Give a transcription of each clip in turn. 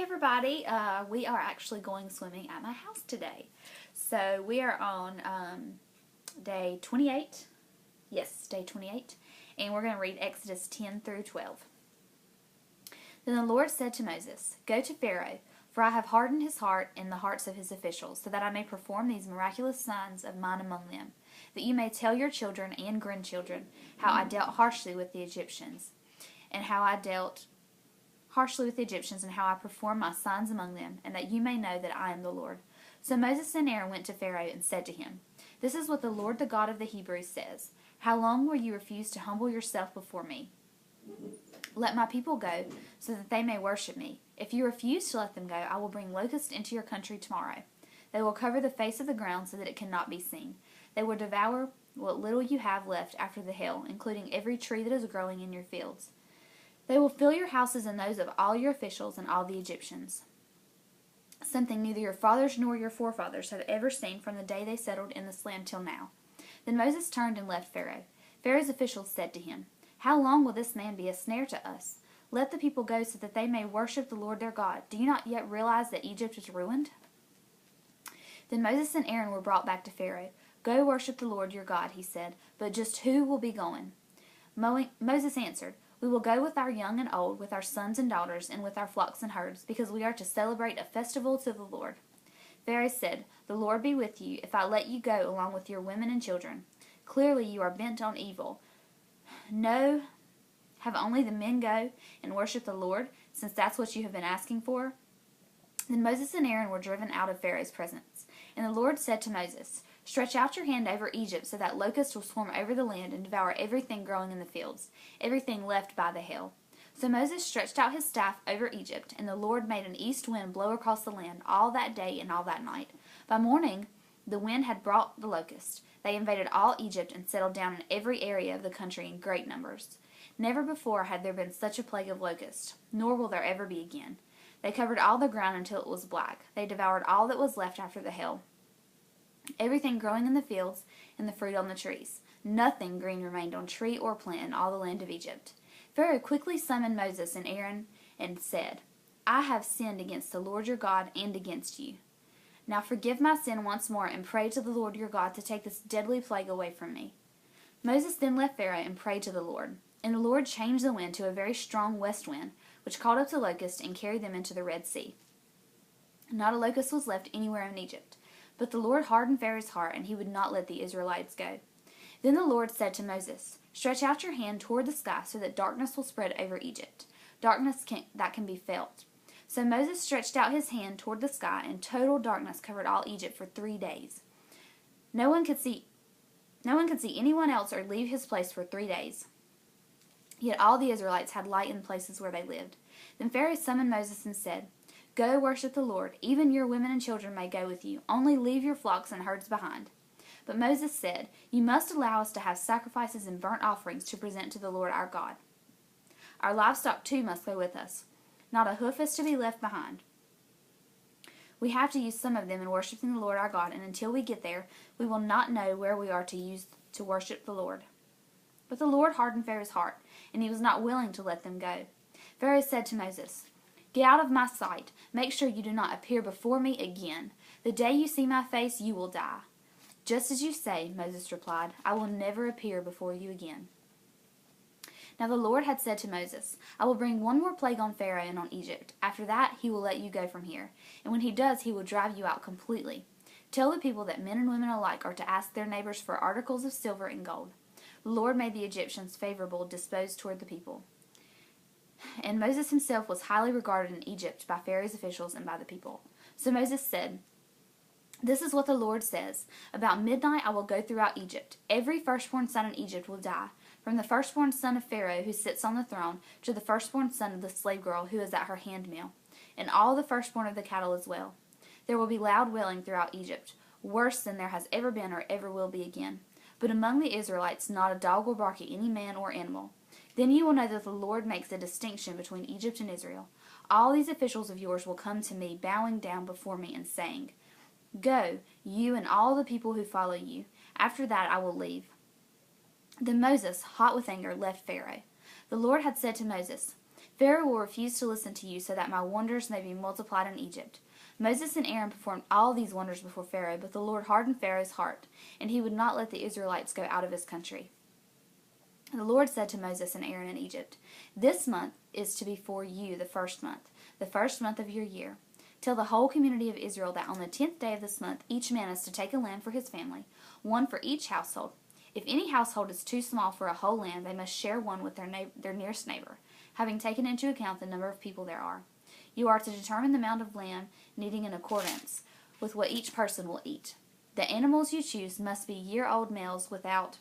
everybody. We are actually going swimming at my house today. So we are on day 28. Yes, day 28. And we're going to read Exodus 10 through 12. Then the Lord said to Moses, "Go to Pharaoh, for I have hardened his heart and the hearts of his officials, so that I may perform these miraculous signs of mine among them, that you may tell your children and grandchildren how I dealt harshly with the Egyptians, and how I performed my signs among them, and that you may know that I am the Lord." So Moses and Aaron went to Pharaoh and said to him, "This is what the Lord, the God of the Hebrews, says. How long will you refuse to humble yourself before me? Let my people go, so that they may worship me. If you refuse to let them go, I will bring locusts into your country tomorrow. They will cover the face of the ground so that it cannot be seen. They will devour what little you have left after the hail, including every tree that is growing in your fields. They will fill your houses and those of all your officials and all the Egyptians, something neither your fathers nor your forefathers have ever seen from the day they settled in this land till now." Then Moses turned and left Pharaoh. Pharaoh's officials said to him, "How long will this man be a snare to us? Let the people go so that they may worship the Lord their God. Do you not yet realize that Egypt is ruined?" Then Moses and Aaron were brought back to Pharaoh. "Go worship the Lord your God," he said, "but just who will be going?" Moses answered, "We will go with our young and old, with our sons and daughters, and with our flocks and herds, because we are to celebrate a festival to the Lord." Pharaoh said, "The Lord be with you, if I let you go along with your women and children. Clearly you are bent on evil. No, have only the men go and worship the Lord, since that's what you have been asking for." Then Moses and Aaron were driven out of Pharaoh's presence. And the Lord said to Moses, "Stretch out your hand over Egypt, so that locusts will swarm over the land and devour everything growing in the fields, everything left by the hail." So Moses stretched out his staff over Egypt, and the Lord made an east wind blow across the land all that day and all that night. By morning the wind had brought the locusts. They invaded all Egypt and settled down in every area of the country in great numbers. Never before had there been such a plague of locusts, nor will there ever be again. They covered all the ground until it was black. They devoured all that was left after the hail, everything growing in the fields and the fruit on the trees. Nothing green remained on tree or plant in all the land of Egypt. Pharaoh quickly summoned Moses and Aaron and said, "I have sinned against the Lord your God and against you. Now forgive my sin once more and pray to the Lord your God to take this deadly plague away from me." Moses then left Pharaoh and prayed to the Lord. And the Lord changed the wind to a very strong west wind, which caught up the locusts and carried them into the Red Sea. Not a locust was left anywhere in Egypt. But the Lord hardened Pharaoh's heart, and he would not let the Israelites go. Then the Lord said to Moses, "Stretch out your hand toward the sky so that darkness will spread over Egypt, darkness that can be felt." So Moses stretched out his hand toward the sky, and total darkness covered all Egypt for 3 days. No one could see anyone else or leave his place for 3 days. Yet all the Israelites had light in the places where they lived. Then Pharaoh summoned Moses and said, "Go worship the Lord. Even your women and children may go with you. Only leave your flocks and herds behind." But Moses said, "You must allow us to have sacrifices and burnt offerings to present to the Lord our God. Our livestock too must go with us. Not a hoof is to be left behind. We have to use some of them in worshiping the Lord our God, and until we get there, we will not know where we are to use to worship the Lord." But the Lord hardened Pharaoh's heart, and he was not willing to let them go. Pharaoh said to Moses, "Get out of my sight. Make sure you do not appear before me again. The day you see my face, you will die." "Just as you say," Moses replied, "I will never appear before you again." Now the Lord had said to Moses, "I will bring one more plague on Pharaoh and on Egypt. After that, he will let you go from here. And when he does, he will drive you out completely. Tell the people that men and women alike are to ask their neighbors for articles of silver and gold." The Lord made the Egyptians favorable disposed toward the people. And Moses himself was highly regarded in Egypt by Pharaoh's officials and by the people. So Moses said, "This is what the Lord says. About midnight I will go throughout Egypt. Every firstborn son in Egypt will die, from the firstborn son of Pharaoh who sits on the throne to the firstborn son of the slave girl who is at her handmill, and all the firstborn of the cattle as well. There will be loud wailing throughout Egypt, worse than there has ever been or ever will be again. But among the Israelites not a dog will bark at any man or animal. Then you will know that the Lord makes a distinction between Egypt and Israel. All these officials of yours will come to me, bowing down before me and saying, 'Go, you and all the people who follow you.' After that I will leave." Then Moses, hot with anger, left Pharaoh. The Lord had said to Moses, Pharaoh will refuse to listen to you so that my wonders may be multiplied in Egypt. Moses and Aaron performed all these wonders before Pharaoh, but the Lord hardened Pharaoh's heart, and he would not let the Israelites go out of his country. The Lord said to Moses and Aaron in Egypt, "This month is to be for you the first month of your year. Tell the whole community of Israel that on the 10th day of this month each man is to take a lamb for his family, one for each household. If any household is too small for a whole lamb, they must share one with their nearest neighbor, having taken into account the number of people there are. You are to determine the amount of lamb needing in accordance with what each person will eat. The animals you choose must be year-old males without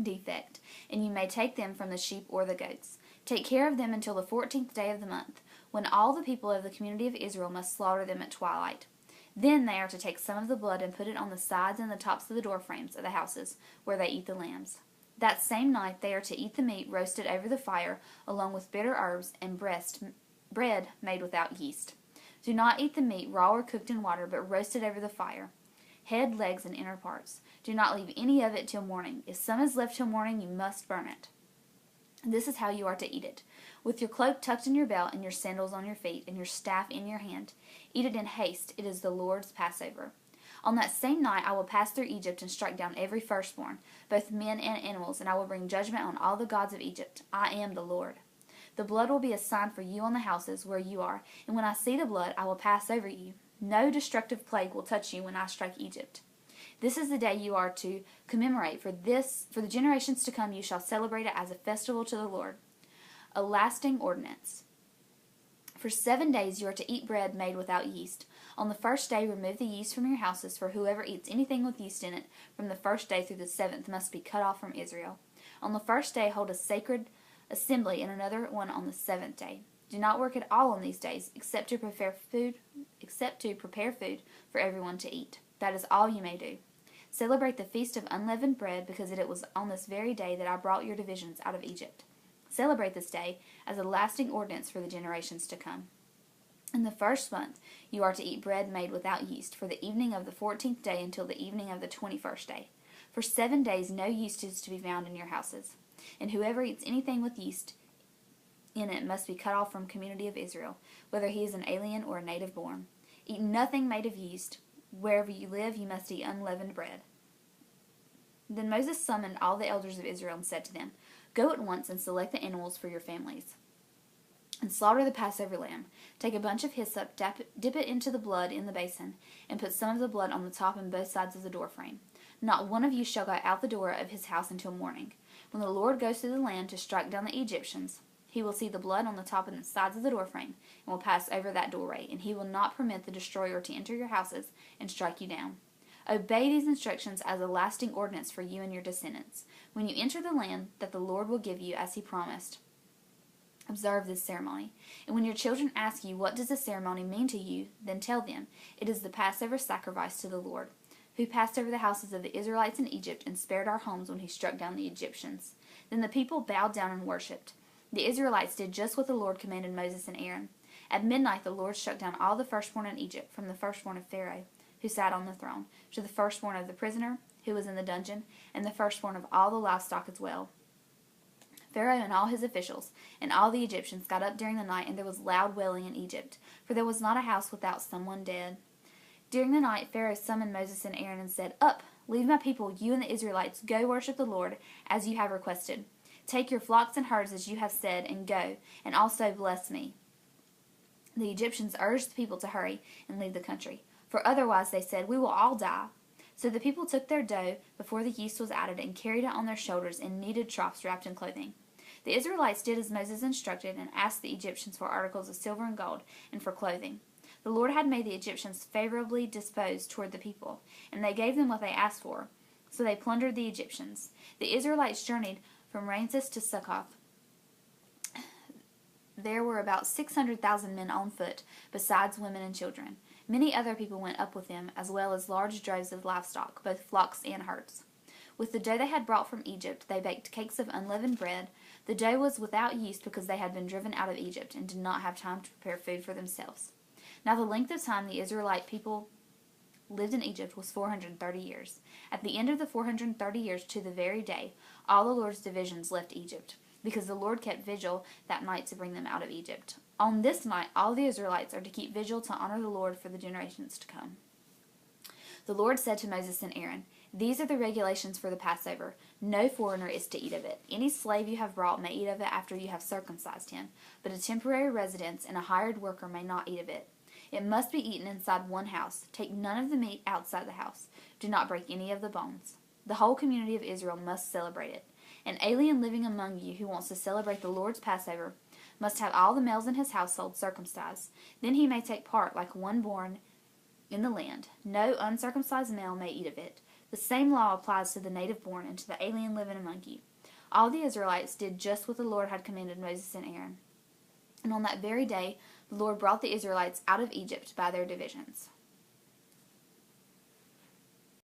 defect, and you may take them from the sheep or the goats. Take care of them until the 14th day of the month, when all the people of the community of Israel must slaughter them at twilight. Then they are to take some of the blood and put it on the sides and the tops of the door frames of the houses where they eat the lambs. That same night they are to eat the meat roasted over the fire, along with bitter herbs and bread made without yeast. Do not eat the meat raw or cooked in water, but roasted over the fire, head, legs, and inner parts. Do not leave any of it till morning. If some is left till morning, you must burn it. This is how you are to eat it, with your cloak tucked in your belt and your sandals on your feet and your staff in your hand. Eat it in haste. It is the Lord's Passover. On that same night I will pass through Egypt and strike down every firstborn, both men and animals, and I will bring judgment on all the gods of Egypt. I am the Lord. The blood will be a sign for you on the houses where you are, and when I see the blood, I will pass over you. No destructive plague will touch you when I strike Egypt. This is the day you are to commemorate. For the generations to come you shall celebrate it as a festival to the Lord, a lasting ordinance. For 7 days you are to eat bread made without yeast. On the first day remove the yeast from your houses, for whoever eats anything with yeast in it from the first day through the 7th must be cut off from Israel. On the first day hold a sacred assembly, and another one on the 7th day. Do not work at all on these days, except to prepare food for everyone to eat. That is all you may do. Celebrate the feast of unleavened bread, because it was on this very day that I brought your divisions out of Egypt. Celebrate this day as a lasting ordinance for the generations to come. In the first month you are to eat bread made without yeast, for the evening of the 14th day until the evening of the 21st day. For 7 days no yeast is to be found in your houses, and whoever eats anything with yeast in it must be cut off from the community of Israel, whether he is an alien or a native born. Eat nothing made of yeast. Wherever you live, you must eat unleavened bread. Then Moses summoned all the elders of Israel and said to them, Go at once and select the animals for your families, and slaughter the Passover lamb. Take a bunch of hyssop, dip it into the blood in the basin, and put some of the blood on the top and both sides of the doorframe. Not one of you shall go out the door of his house until morning. When the Lord goes through the land to strike down the Egyptians, he will see the blood on the top and the sides of the doorframe, and will pass over that doorway, and he will not permit the destroyer to enter your houses and strike you down. Obey these instructions as a lasting ordinance for you and your descendants. When you enter the land that the Lord will give you as he promised, observe this ceremony. And when your children ask you, What does this ceremony mean to you? Then tell them, It is the Passover sacrifice to the Lord, who passed over the houses of the Israelites in Egypt and spared our homes when he struck down the Egyptians. Then the people bowed down and worshipped. The Israelites did just what the Lord commanded Moses and Aaron. At midnight the Lord struck down all the firstborn in Egypt, from the firstborn of Pharaoh, who sat on the throne, to the firstborn of the prisoner, who was in the dungeon, and the firstborn of all the livestock as well. Pharaoh and all his officials and all the Egyptians got up during the night, and there was loud wailing in Egypt, for there was not a house without someone dead. During the night Pharaoh summoned Moses and Aaron and said, Up, leave my people, you and the Israelites, go worship the Lord, as you have requested. Take your flocks and herds as you have said, and go, and also bless me. The Egyptians urged the people to hurry and leave the country, for otherwise, they said, we will all die. So the people took their dough before the yeast was added and carried it on their shoulders in kneaded troughs wrapped in clothing. The Israelites did as Moses instructed and asked the Egyptians for articles of silver and gold and for clothing. The Lord had made the Egyptians favorably disposed toward the people, and they gave them what they asked for. So they plundered the Egyptians. The Israelites journeyed from Ramses to Succoth. There were about 600,000 men on foot, besides women and children. Many other people went up with them, as well as large droves of livestock, both flocks and herds. With the dough they had brought from Egypt, they baked cakes of unleavened bread. The dough was without yeast because they had been driven out of Egypt and did not have time to prepare food for themselves. Now the length of time the Israelite people lived in Egypt was 430 years. At the end of the 430 years, to the very day, all the Lord's divisions left Egypt. because the Lord kept vigil that night to bring them out of Egypt. On this night, all the Israelites are to keep vigil to honor the Lord for the generations to come. The Lord said to Moses and Aaron, "These are the regulations for the Passover. No foreigner is to eat of it. Any slave you have brought may eat of it after you have circumcised him, but a temporary resident and a hired worker may not eat of it. It must be eaten inside one house. Take none of the meat outside the house. Do not break any of the bones. The whole community of Israel must celebrate it. An alien living among you who wants to celebrate the Lord's Passover must have all the males in his household circumcised. Then he may take part like one born in the land. No uncircumcised male may eat of it. The same law applies to the native born and to the alien living among you." All the Israelites did just what the Lord had commanded Moses and Aaron. And on that very day, the Lord brought the Israelites out of Egypt by their divisions.